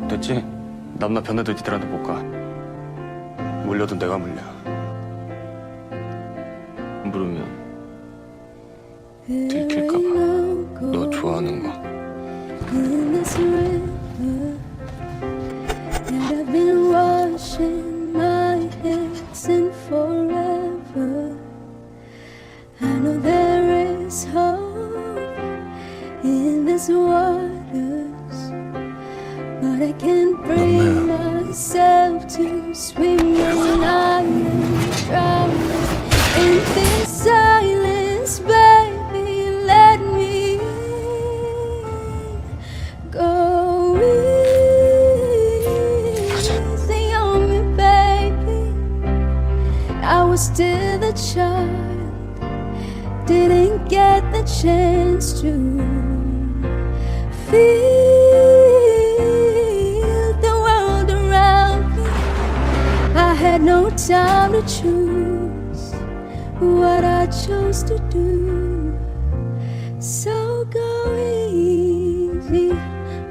됐지? 남나 변해도 니들한테 못 가. 물려도 내가 물려. 물으면 들킬까봐. 너 좋아하는 거. In this river that I've been washing my hands in forever, I know there is hope in these waters, but I can't bring myself to swim when I'm drowning in this silence, baby. Let me go easy on me, baby. I was still a child, didn't get the chance to feel the world around me. I had no time to choose what I chose to do. So go easy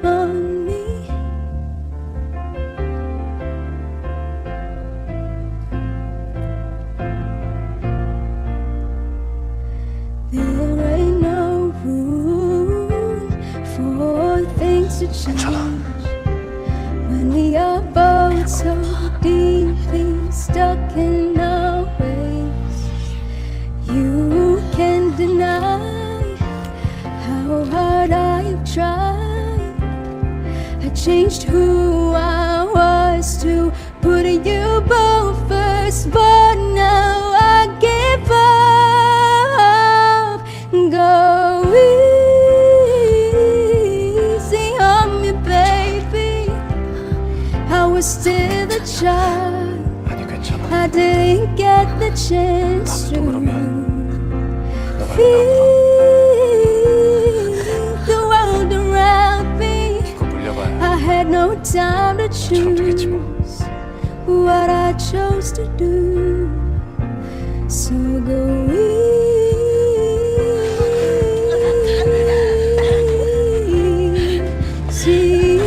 on me. There ain't no room for things to change when we are both so deeply stuck in our ways. You can't deny how hard I've tried. I changed who I was to put you both first, but now I give up. Go easy on me, baby. I was still a child, 아니 괜찮아. I didn't get the chance 또 to 그러면 너가 feel the world around me. 이거 물려봐야 I had no time to 처럼 되겠지 뭐. choose what I chose to do. So go easy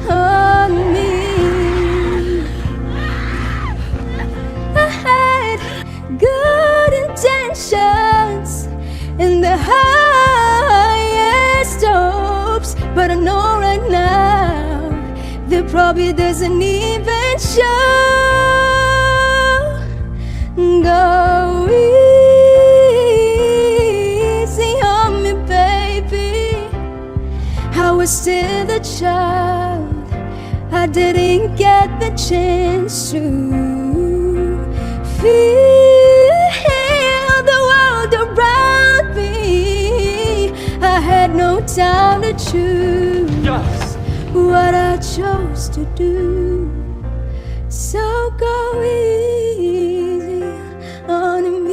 on me. I had good intentions and the highest hopes, but I know right now that probably doesn't even show. Go easy on me, baby. I was still a child, I didn't get the chance to feel the world around me. I had no time to choose what I chose to do. So go easy on me.